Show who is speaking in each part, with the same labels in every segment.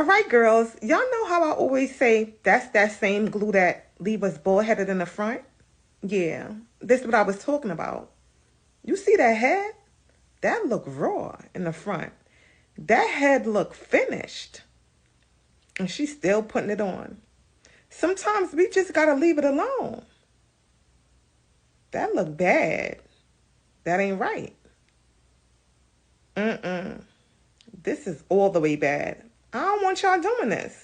Speaker 1: right, girls, y'all know how I always say that's that same glue that leave us bald-headed in the front? Yeah, this is what I was talking about. You see that head? That look raw in the front. That head look finished. And she's still putting it on. Sometimes we just gotta leave it alone. That look bad. That ain't right. This is all the way bad. I don't want y'all doing this.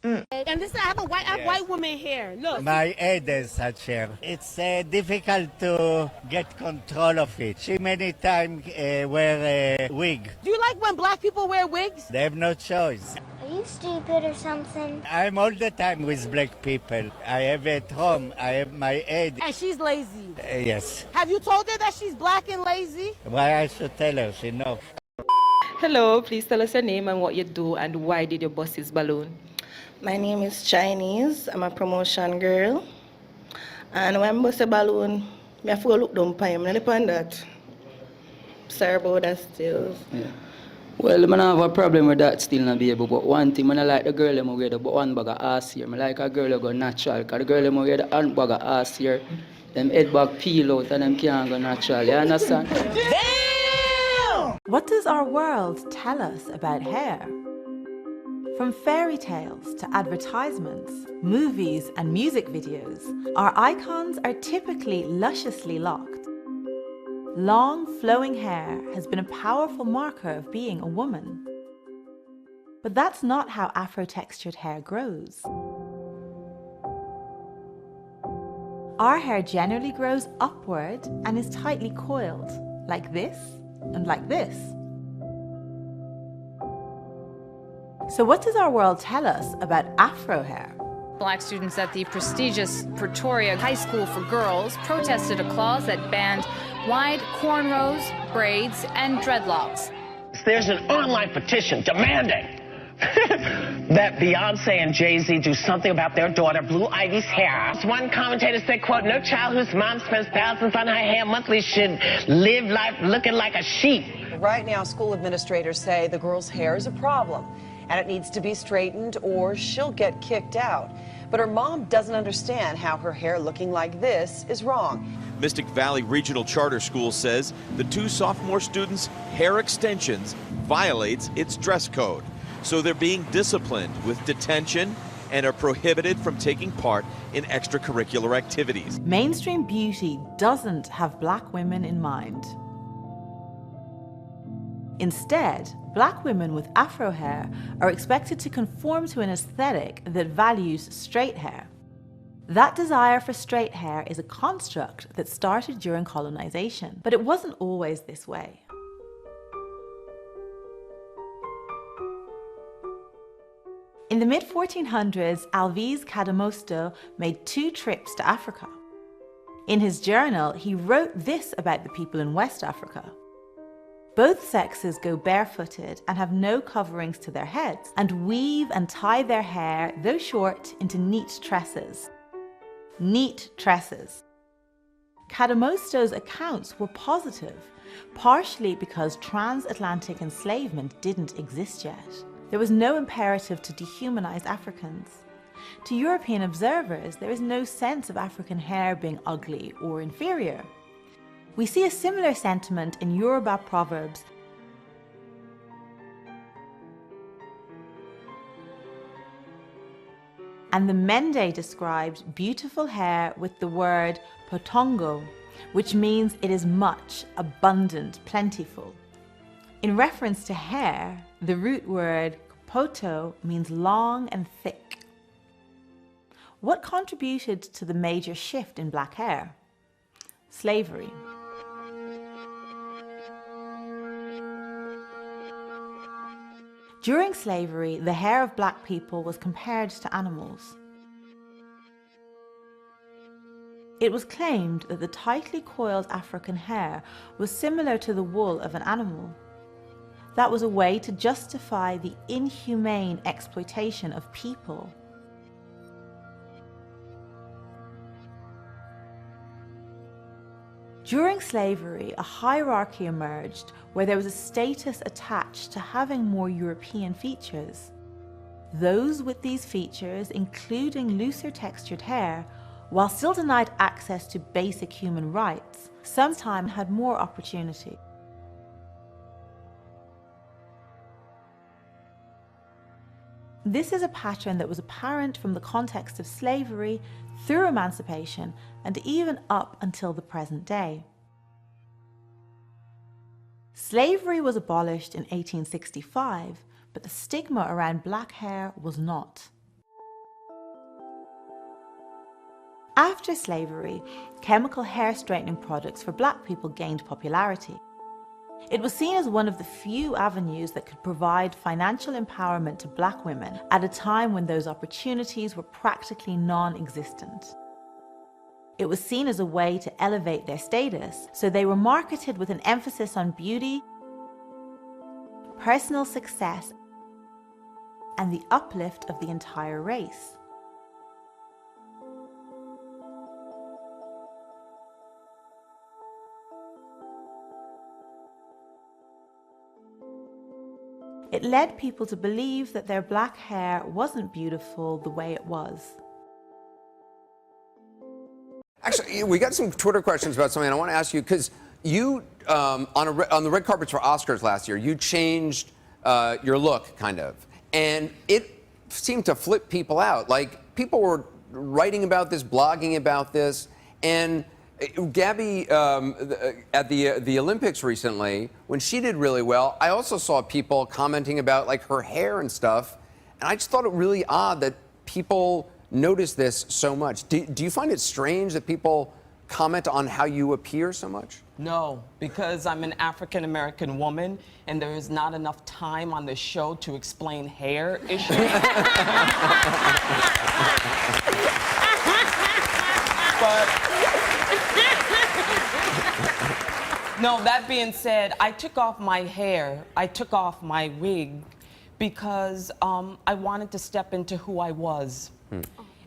Speaker 2: And this, I have white woman here. Look.
Speaker 3: My head is such hair. It's difficult to get control of it. She many times wear a wig.
Speaker 2: Do you like when black people wear wigs?
Speaker 3: They have no choice.
Speaker 4: Are you stupid or something?
Speaker 3: I'm all the time with black people. I have at home, I have my head.
Speaker 2: And she's lazy.
Speaker 3: Yes.
Speaker 2: Have you told her that she's black and lazy?
Speaker 3: Why I should tell her? She knows.
Speaker 5: Hello, please tell us your name and what you do and why did you bust his balloon?
Speaker 6: My name is Chinese. I'm a promotion girl. And when I bust a balloon, I have to look down on him. Not upon that. Sorry about that still.
Speaker 7: Yeah. Well, I don't have a problem with that still, no baby. But one thing, I like the girl who wear the one bag of ass here. I like a girl who go natural. Because the girl who wear the hand bag of ass here, them head bag peel out and them can't go natural. You understand?
Speaker 8: Damn! What does our world tell us about hair? From fairy tales to advertisements, movies and music videos, our icons are typically lusciously locked. Long, flowing hair has been a powerful marker of being a woman. But that's not how Afro-textured hair grows. Our hair generally grows upward and is tightly coiled, like this and like this. So what does our world tell us about Afro hair?
Speaker 9: Black students at the prestigious Pretoria High School for Girls protested a clause that banned wide cornrows, braids, and dreadlocks.
Speaker 10: There's an online petition demanding that Beyonce and Jay-Z do something about their daughter Blue Ivy's hair. One commentator said, quote, "No child whose mom spends thousands on her hair monthly should live life looking like a sheep."
Speaker 11: Right now, school administrators say the girl's hair is a problem and it needs to be straightened or she'll get kicked out. But her mom doesn't understand how her hair looking like this is wrong.
Speaker 12: Mystic Valley Regional Charter School says the two sophomore students' hair extensions violates its dress code. So they're being disciplined with detention and are prohibited from taking part in extracurricular activities.
Speaker 8: Mainstream beauty doesn't have black women in mind. Instead, black women with Afro hair are expected to conform to an aesthetic that values straight hair. That desire for straight hair is a construct that started during colonization, but it wasn't always this way. In the mid-1400s, Alvise Cadamosto made 2 trips to Africa. In his journal, he wrote this about the people in West Africa. Both sexes go barefooted and have no coverings to their heads, and weave and tie their hair, though short, into neat tresses. Neat tresses. Cadamosto's accounts were positive, partially because transatlantic enslavement didn't exist yet. There was no imperative to dehumanize Africans. To European observers, there is no sense of African hair being ugly or inferior. We see a similar sentiment in Yoruba proverbs. And the Mende described beautiful hair with the word potongo, which means it is much, abundant, plentiful. In reference to hair, the root word poto means long and thick. What contributed to the major shift in black hair? Slavery. During slavery, the hair of black people was compared to animals. It was claimed that the tightly coiled African hair was similar to the wool of an animal. That was a way to justify the inhumane exploitation of people. During slavery, a hierarchy emerged where there was a status attached to having more European features. Those with these features, including looser textured hair, while still denied access to basic human rights, sometimes had more opportunity. This is a pattern that was apparent from the context of slavery through emancipation and even up until the present day. Slavery was abolished in 1865, but the stigma around black hair was not. After slavery, chemical hair straightening products for black people gained popularity. It was seen as one of the few avenues that could provide financial empowerment to black women at a time when those opportunities were practically non-existent. It was seen as a way to elevate their status, so they were marketed with an emphasis on beauty, personal success, and the uplift of the entire race. It led people to believe that their black hair wasn't beautiful the way it was.
Speaker 13: Actually, we got some Twitter questions about something I want to ask you, because you, on the red carpets for Oscars last year, you changed your look, kind of. And it seemed to flip people out. Like, people were writing about this, blogging about this, and Gabby, at the Olympics recently, when she did really well, I also saw people commenting about, like, her hair and stuff, and I just thought it really odd that people notice this so much. Do you find it strange that people comment on how you appear so much?
Speaker 14: No, because I'm an African-American woman, and there is not enough time on the show to explain hair issues. No, that being said, I took off my hair, I took off my wig because I wanted to step into who I was.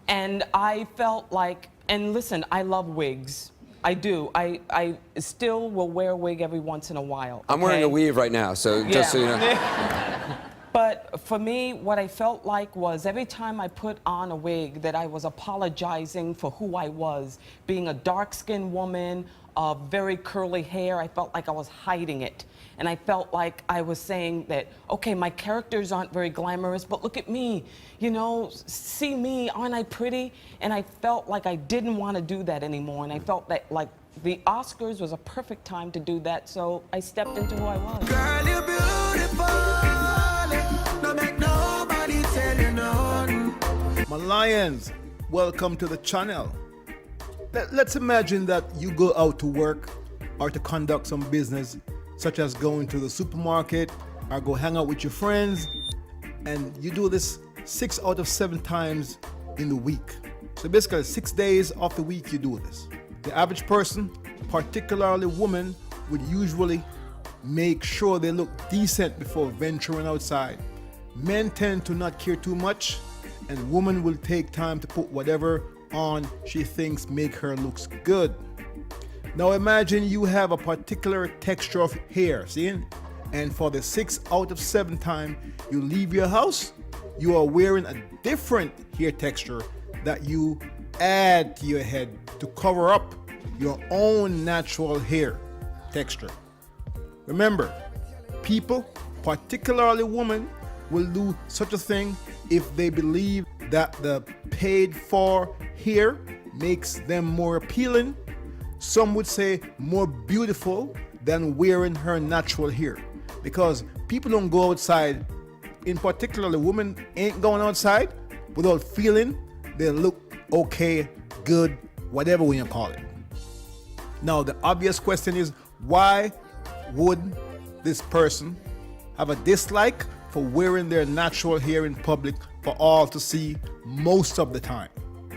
Speaker 14: And I felt like, and listen, I love wigs. I do. I still will wear a wig every once in a while. Okay?
Speaker 13: I'm wearing a weave right now, so just so you know.
Speaker 14: But for me, what I felt like was every time I put on a wig that I was apologizing for who I was. Being a dark-skinned woman, very curly hair, I felt like I was hiding it. And I felt like I was saying that, okay, my characters aren't very glamorous, but look at me, you know, see me, aren't I pretty? And I felt like I didn't want to do that anymore. And I felt that, like, the Oscars was a perfect time to do that, so I stepped into who I was.
Speaker 15: Girl, you're beautiful. Don't make nobody tell you none.
Speaker 16: My lions, welcome to the channel. Let's imagine that you go out to work or to conduct some business, such as going to the supermarket or go hang out with your friends, and you do this 6 out of 7 times in the week. So basically 6 days of the week you do this. The average person, particularly women, would usually make sure they look decent before venturing outside. Men tend to not care too much, and women will take time to put whatever on she thinks make her looks good. Now imagine you have a particular texture of hair, see? And for the 6 out of 7 time you leave your house, you are wearing a different hair texture that you add to your head to cover up your own natural hair texture. Remember, people, particularly women, will do such a thing if they believe that the paid for hair makes them more appealing, some would say more beautiful, than wearing her natural hair. Because people don't go outside, in particular women ain't going outside without feeling they look okay, good, whatever we call it. Now the obvious question is, why would this person have a dislike for wearing their natural hair in public for all to see most of the time?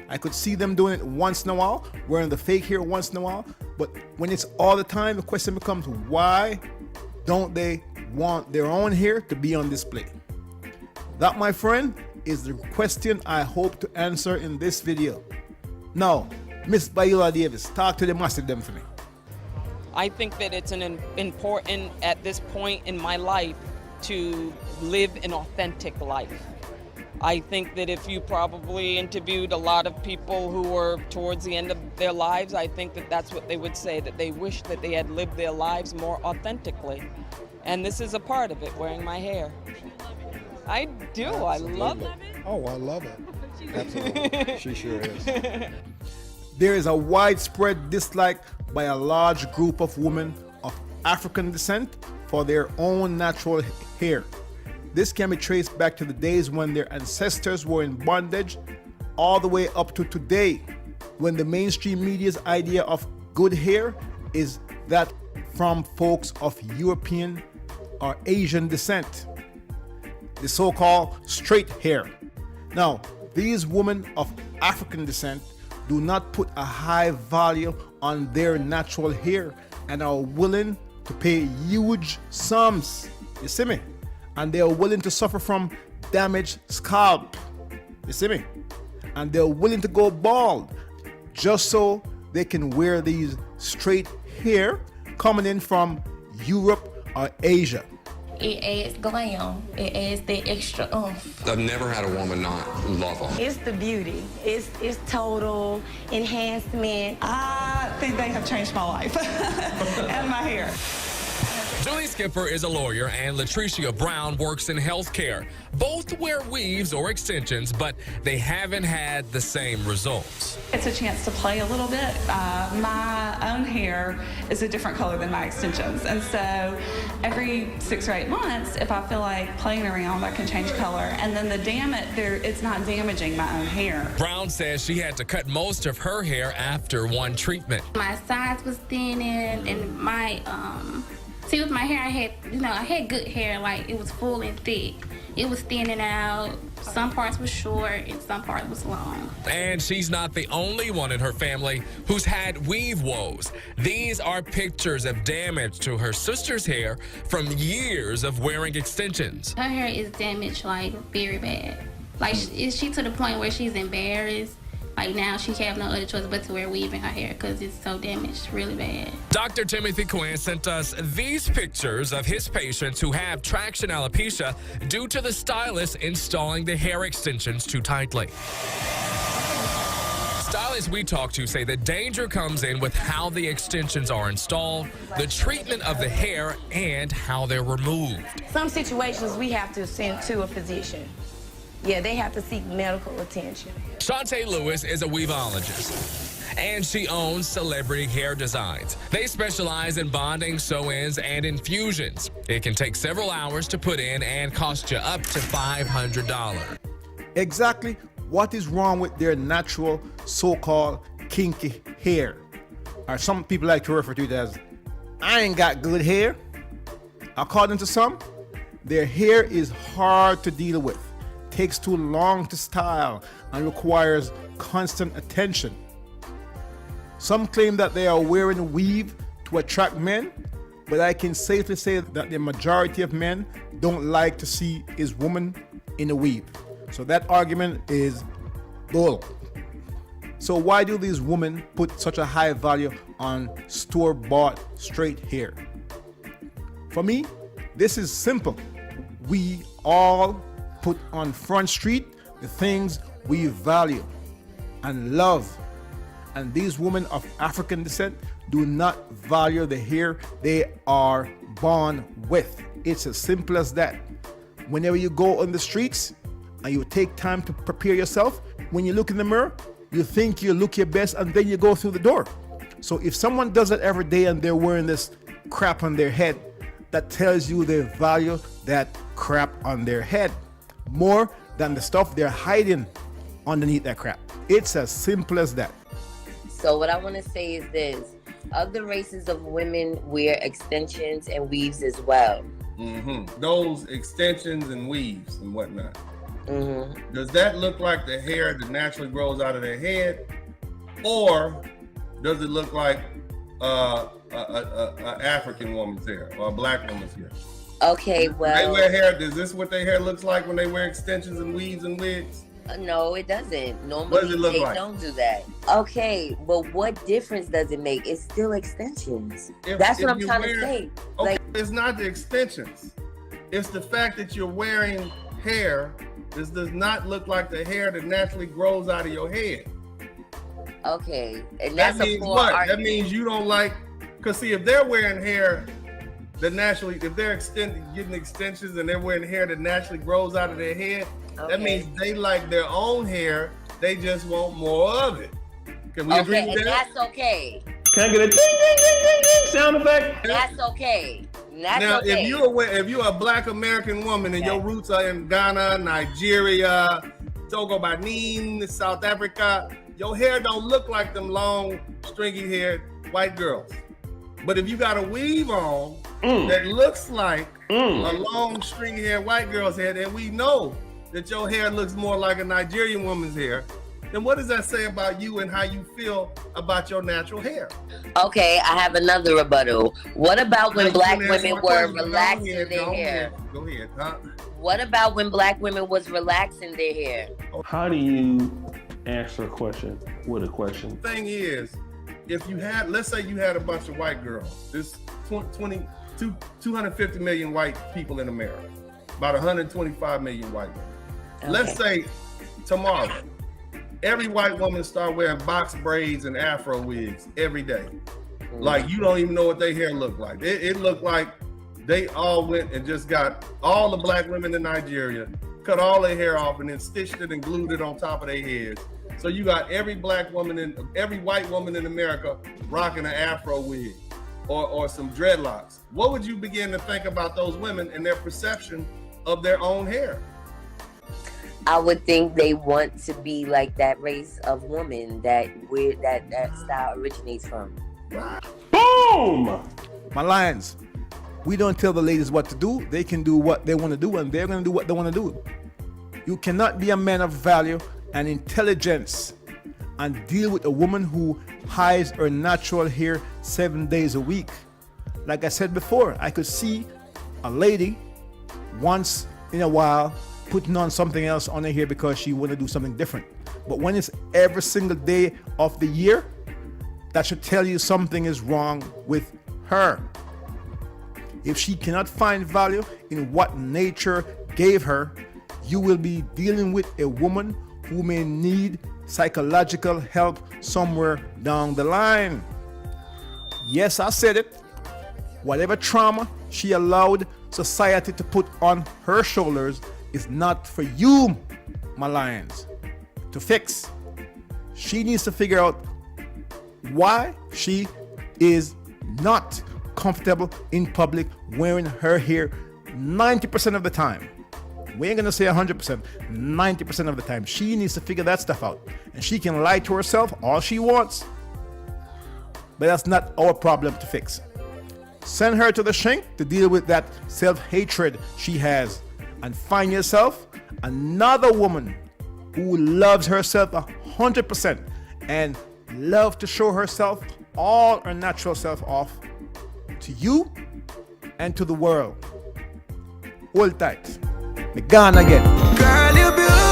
Speaker 16: I could see them doing it once in a while, wearing the fake hair once in a while, but when it's all the time, the question becomes, why don't they want their own hair to be on display? That, my friend, is the question I hope to answer in this video. Now, Miss Viola Davis, talk to the massive them for me.
Speaker 14: I think that it's important at this point in my life to live an authentic life. I think that if you probably interviewed a lot of people who were towards the end of their lives, I think that that's what they would say, that they wish that they had lived their lives more authentically. And this is a part of it, wearing my hair. I do, I love it.
Speaker 16: Oh, I love it. Absolutely. She sure is. There is a widespread dislike by a large group of women of African descent for their own natural hair. This can be traced back to the days when their ancestors were in bondage, all the way up to today, when the mainstream media's idea of good hair is that from folks of European or Asian descent, the so-called straight hair. Now, these women of African descent do not put a high value on their natural hair and are willing to pay huge sums. You see me? And they are willing to suffer from damaged scalp. You see me? And they're willing to go bald just so they can wear these straight hair coming in from Europe or Asia.
Speaker 17: It adds glam. It adds the extra oomph.
Speaker 18: I've never had a woman not love them.
Speaker 17: It's the beauty. It's total enhancement.
Speaker 19: I think they have changed my life and my hair.
Speaker 20: Julie Skipper is a lawyer and Latricia Brown works in healthcare. Both wear weaves or extensions, but they haven't had the same results.
Speaker 19: It's a chance to play a little bit. My own hair is a different color than my extensions. And so every 6 or 8 months, if I feel like playing around, I can change color. And then the it's not damaging my own hair.
Speaker 20: Brown says she had to cut most of her hair after one treatment.
Speaker 2: My sides was thinning, and my see, with my hair, I had good hair. Like, it was full and thick. It was thinning out. Some parts were short and some parts was long.
Speaker 20: And she's not the only one in her family who's had weave woes. These are pictures of damage to her sister's hair from years of wearing extensions.
Speaker 2: Her hair is damaged, like, very bad. Like, is she to the point where she's embarrassed? Like, now she can't have no other choice but to wear weave in her hair because it's so damaged really bad.
Speaker 20: Dr. Timothy Quinn sent us these pictures of his patients who have traction alopecia due to the stylist installing the hair extensions too tightly. Stylists we talk to say the danger comes in with how the extensions are installed, the treatment of the hair, and how they're removed.
Speaker 17: Some situations we have to send to a physician. Yeah, they have to seek medical attention.
Speaker 20: Shantae Lewis is a weaveologist, and she owns Celebrity Hair Designs. They specialize in bonding, sew-ins, and infusions. It can take several hours to put in and cost you up to $500.
Speaker 16: Exactly what is wrong with their natural so-called kinky hair? Or some people like to refer to it as, I ain't got good hair. According to some, their hair is hard to deal with, takes too long to style, and requires constant attention. Some claim that they are wearing weave to attract men, but I can safely say that the majority of men don't like to see his woman in a weave. So that argument is bull. So why do these women put such a high value on store-bought straight hair? For me, this is simple. We all put on Front Street the things we value and love. And these women of African descent do not value the hair they are born with. It's as simple as that. Whenever you go on the streets and you take time to prepare yourself, when you look in the mirror, you think you look your best and then you go through the door. So if someone does it every day and they're wearing this crap on their head, that tells you they value that crap on their head more than the stuff they're hiding underneath that crap. It's as simple as that.
Speaker 21: So what I want to say is this. Other races of women wear extensions and weaves as well.
Speaker 22: Those extensions and weaves and whatnot. Does that look like the hair that naturally grows out of their head? Or does it look like a African woman's hair or a black woman's hair?
Speaker 21: Okay, well...
Speaker 22: They wear hair, is this what their hair looks like when they wear extensions and weaves and wigs?
Speaker 21: No, it doesn't. Normally,
Speaker 22: what does it look like?
Speaker 21: Don't do that. Okay, but what difference does it make? It's still extensions. That's what I'm trying to say.
Speaker 22: Okay, it's not the extensions. It's the fact that you're wearing hair This does not look like the hair that naturally grows out of your head.
Speaker 21: Okay, and
Speaker 22: That
Speaker 21: that's
Speaker 22: means
Speaker 21: a poor
Speaker 22: what?
Speaker 21: argument.
Speaker 22: That means you don't like, because see, if they're wearing hair that naturally, if they're getting extensions and they're wearing hair that naturally grows out of their head, that means they like their own hair. They just want more of it. Can we agree with
Speaker 21: and
Speaker 22: that?
Speaker 21: that's okay.
Speaker 22: Can I get a ding, ding, ding, ding, ding sound effect?
Speaker 21: That's okay. That's
Speaker 22: Now,
Speaker 21: okay.
Speaker 22: if you're a Black American woman and your roots are in Ghana, Nigeria, Togo, Benin, South Africa, your hair don't look like them long, stringy-haired white girls. But if you got a weave on that looks like a long, stringy-haired white girl's hair, and we know that your hair looks more like a Nigerian woman's hair, then what does that say about you and how you feel about your natural hair?
Speaker 21: Okay, I have another rebuttal. What about when Black women were relaxing their hair?
Speaker 22: Go ahead, huh?
Speaker 21: What about when Black women was relaxing their hair?
Speaker 1: How do you answer a question with a question?
Speaker 22: Thing is, if you had, let's say you had a bunch of white girls, there's 250 million white people in America, about 125 million white women.
Speaker 21: Okay.
Speaker 22: Let's say tomorrow, every white woman start wearing box braids and afro wigs every day. Like you don't even know what their hair looked like. It looked like they all went and just got all the Black women in Nigeria, cut all their hair off and then stitched it and glued it on top of their heads. So you got every white woman in America rocking an afro wig or some dreadlocks. What would you begin to think about those women and their perception of their own hair?
Speaker 21: I would think they want to be like that race of woman that style originates from.
Speaker 16: Boom! My lions, we don't tell the ladies what to do. They can do what they want to do, and they're going to do what they want to do. You cannot be a man of value and intelligence and deal with a woman who hides her natural hair 7 days a week. Like I said before, I could see a lady once in a while putting on something else on her hair because she want to do something different. But when it's every single day of the year, that should tell you something is wrong with her. If she cannot find value in what nature gave her, you will be dealing with a woman who may need psychological help somewhere down the line. Yes, I said it. Whatever trauma she allowed society to put on her shoulders is not for you, my lions, to fix. She needs to figure out why she is not comfortable in public wearing her hair 90% of the time. We ain't gonna say 100%, 90% of the time. She needs to figure that stuff out. And she can lie to herself all she wants, but that's not our problem to fix. Send her to the shrink to deal with that self-hatred she has, and find yourself another woman who loves herself 100% and love to show herself all her natural self off to you and to the world. Hold tight. Me gone again.
Speaker 15: Girl, you're beautiful.